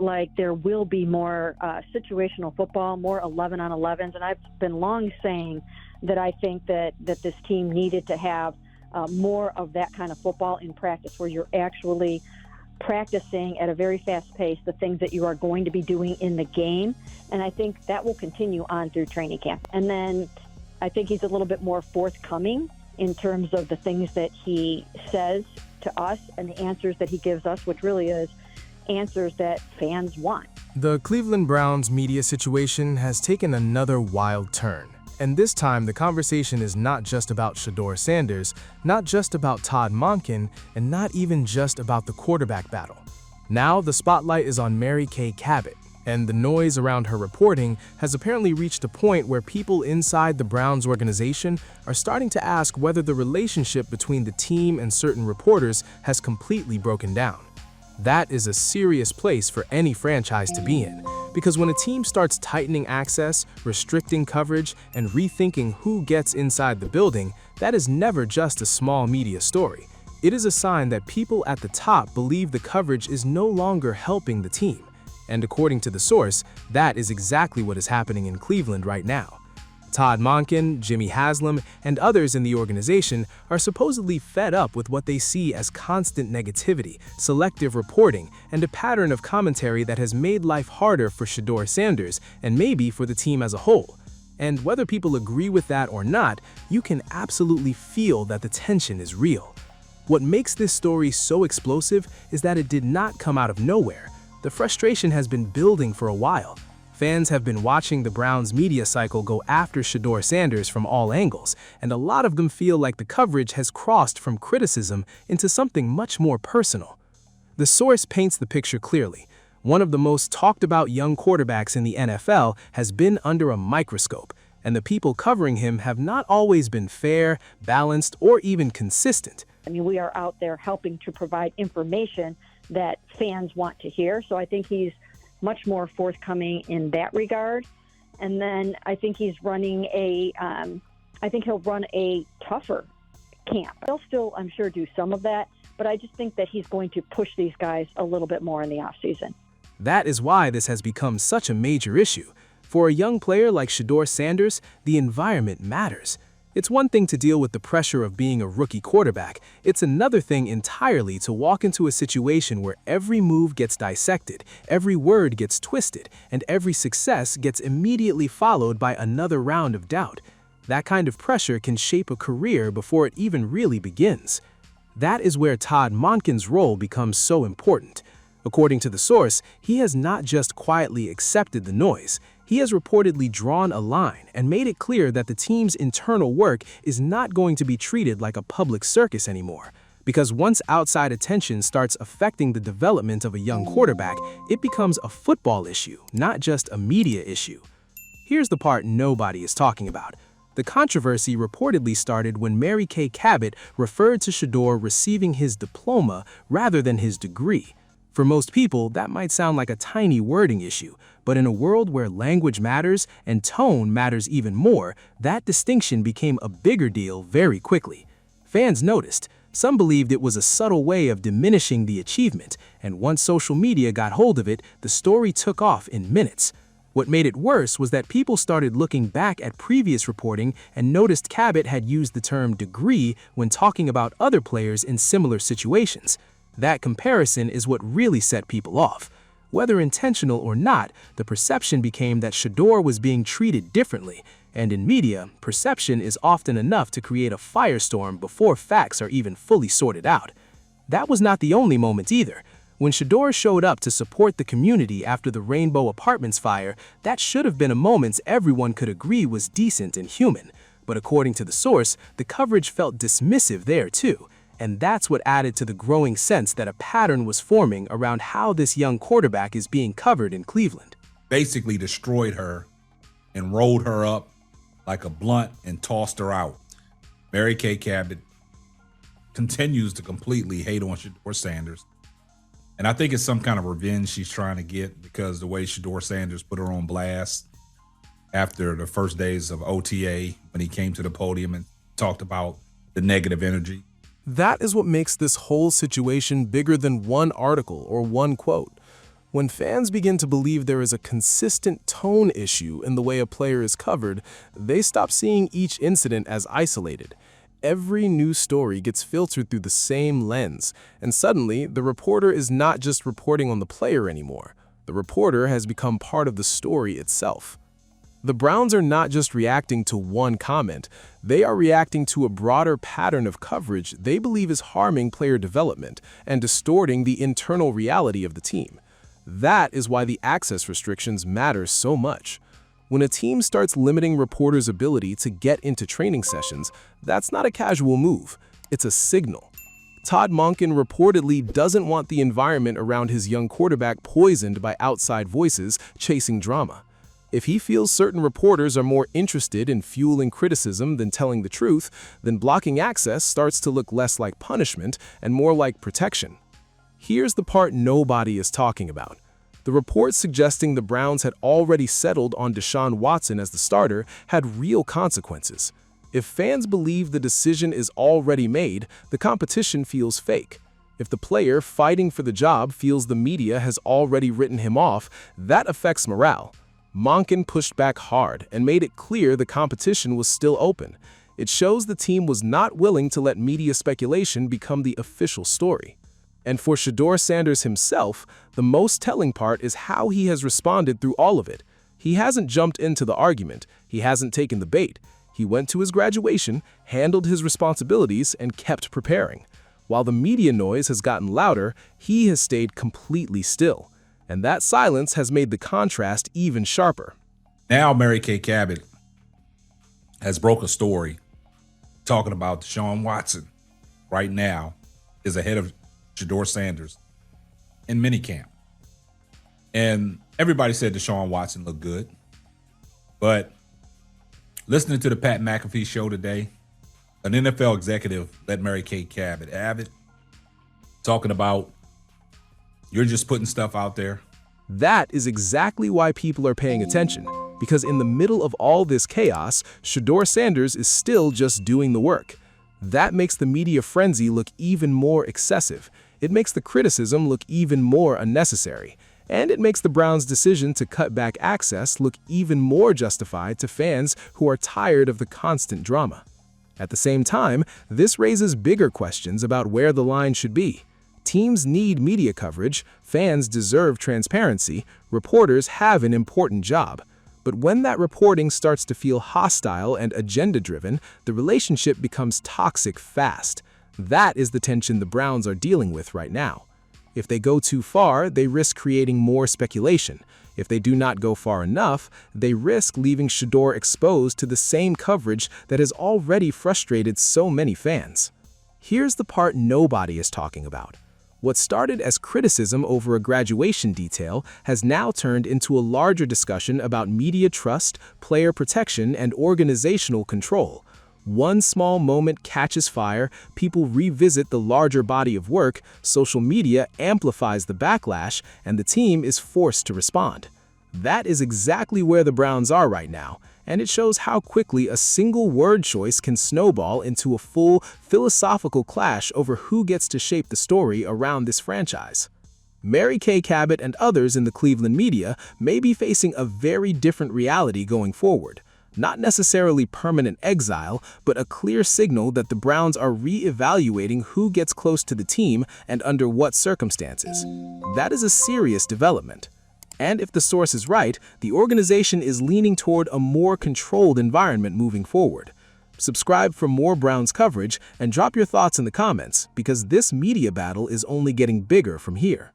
like there will be more situational football, more 11-on-11s, and I've been long saying that I think that this team needed to have more of that kind of football in practice, where you're actually practicing at a very fast pace the things that you are going to be doing in the game, and I think that will continue on through training camp. And then I think he's a little bit more forthcoming in terms of the things that he says to us and the answers that he gives us, which really is answers that fans want. The Cleveland Browns media situation has taken another wild turn. And this time, the conversation is not just about Shedeur Sanders, not just about Todd Monken, and not even just about the quarterback battle. Now, the spotlight is on Kay Cabot, and the noise around her reporting has apparently reached a point where people inside the Browns organization are starting to ask whether the relationship between the team and certain reporters has completely broken down. That is a serious place for any franchise to be in, because when a team starts tightening access, restricting coverage, and rethinking who gets inside the building, that is never just a small media story. It is a sign that people at the top believe the coverage is no longer helping the team. And according to the source, that is exactly what is happening in Cleveland right now. Todd Monken, Jimmy Haslam, and others in the organization are supposedly fed up with what they see as constant negativity, selective reporting, and a pattern of commentary that has made life harder for Shedeur Sanders and maybe for the team as a whole. And whether people agree with that or not, you can absolutely feel that the tension is real. What makes this story so explosive is that it did not come out of nowhere. The frustration has been building for a while. Fans have been watching the Browns media cycle go after Shedeur Sanders from all angles, and a lot of them feel like the coverage has crossed from criticism into something much more personal. The source paints the picture clearly. One of the most talked about young quarterbacks in the NFL has been under a microscope, and the people covering him have not always been fair, balanced, or even consistent. I mean, we are out there helping to provide information that fans want to hear, so I think he's much more forthcoming in that regard. And then I think he's running I think he'll run a tougher camp. He'll still, I'm sure, do some of that, but I just think that he's going to push these guys a little bit more in the offseason. That is why this has become such a major issue. For a young player like Shedeur Sanders, the environment matters. It's one thing to deal with the pressure of being a rookie quarterback. It's another thing entirely to walk into a situation where every move gets dissected, every word gets twisted, and every success gets immediately followed by another round of doubt. That kind of pressure can shape a career before it even really begins. That is where Todd Monken's role becomes so important. According to the source, he has not just quietly accepted the noise. He has reportedly drawn a line and made it clear that the team's internal work is not going to be treated like a public circus anymore. Because once outside attention starts affecting the development of a young quarterback, it becomes a football issue, not just a media issue. Here's the part nobody is talking about. The controversy reportedly started when Kay Cabot referred to Shedeur receiving his diploma rather than his degree. For most people, that might sound like a tiny wording issue, but in a world where language matters and tone matters even more, that distinction became a bigger deal very quickly. Fans noticed. Some believed it was a subtle way of diminishing the achievement, and once social media got hold of it, the story took off in minutes. What made it worse was that people started looking back at previous reporting and noticed Cabot had used the term degree when talking about other players in similar situations. That comparison is what really set people off. Whether intentional or not, the perception became that Shedeur was being treated differently, and in media, perception is often enough to create a firestorm before facts are even fully sorted out. That was not the only moment either. When Shedeur showed up to support the community after the Rainbow Apartments fire, that should have been a moment everyone could agree was decent and human. But according to the source, the coverage felt dismissive there too. And that's what added to the growing sense that a pattern was forming around how this young quarterback is being covered in Cleveland. Basically destroyed her and rolled her up like a blunt and tossed her out. Kay Cabot continues to completely hate on Shedeur Sanders. And I think it's some kind of revenge she's trying to get because the way Shedeur Sanders put her on blast after the first days of OTA when he came to the podium and talked about the negative energy. That is what makes this whole situation bigger than one article or one quote. When fans begin to believe there is a consistent tone issue in the way a player is covered, they stop seeing each incident as isolated. Every news story gets filtered through the same lens, and suddenly the reporter is not just reporting on the player anymore. The reporter has become part of the story itself. The Browns are not just reacting to one comment, they are reacting to a broader pattern of coverage they believe is harming player development and distorting the internal reality of the team. That is why the access restrictions matter so much. When a team starts limiting reporters' ability to get into training sessions, that's not a casual move, it's a signal. Todd Monken reportedly doesn't want the environment around his young quarterback poisoned by outside voices chasing drama. If he feels certain reporters are more interested in fueling criticism than telling the truth, then blocking access starts to look less like punishment and more like protection. Here's the part nobody is talking about. The reports suggesting the Browns had already settled on Deshaun Watson as the starter had real consequences. If fans believe the decision is already made, the competition feels fake. If the player fighting for the job feels the media has already written him off, that affects morale. Monken pushed back hard and made it clear the competition was still open. It shows the team was not willing to let media speculation become the official story. And for Shedeur Sanders himself, the most telling part is how he has responded through all of it. He hasn't jumped into the argument, he hasn't taken the bait. He went to his graduation, handled his responsibilities, and kept preparing. While the media noise has gotten louder, he has stayed completely still. And that silence has made the contrast even sharper. Now Mary Kay Cabot has broke a story talking about Deshaun Watson right now is ahead of Shedeur Sanders in minicamp. And everybody said Deshaun Watson looked good. But listening to the Pat McAfee show today, an NFL executive let Mary Kay Cabot have it, talking about you're just putting stuff out there. That is exactly why people are paying attention, because in the middle of all this chaos, Shedeur Sanders is still just doing the work. That makes the media frenzy look even more excessive. It makes the criticism look even more unnecessary. And it makes the Browns' decision to cut back access look even more justified to fans who are tired of the constant drama. At the same time, this raises bigger questions about where the line should be. Teams need media coverage, fans deserve transparency, reporters have an important job. But when that reporting starts to feel hostile and agenda-driven, the relationship becomes toxic fast. That is the tension the Browns are dealing with right now. If they go too far, they risk creating more speculation. If they do not go far enough, they risk leaving Shedeur exposed to the same coverage that has already frustrated so many fans. Here's the part nobody is talking about. What started as criticism over a graduation detail has now turned into a larger discussion about media trust, player protection, and organizational control. One small moment catches fire, people revisit the larger body of work, social media amplifies the backlash, and the team is forced to respond. That is exactly where the Browns are right now, and it shows how quickly a single word choice can snowball into a full philosophical clash over who gets to shape the story around this franchise. Mary Kay Cabot and others in the Cleveland media may be facing a very different reality going forward. Not necessarily permanent exile, but a clear signal that the Browns are re-evaluating who gets close to the team and under what circumstances. That is a serious development. And if the source is right, the organization is leaning toward a more controlled environment moving forward. Subscribe for more Browns coverage and drop your thoughts in the comments, because this media battle is only getting bigger from here.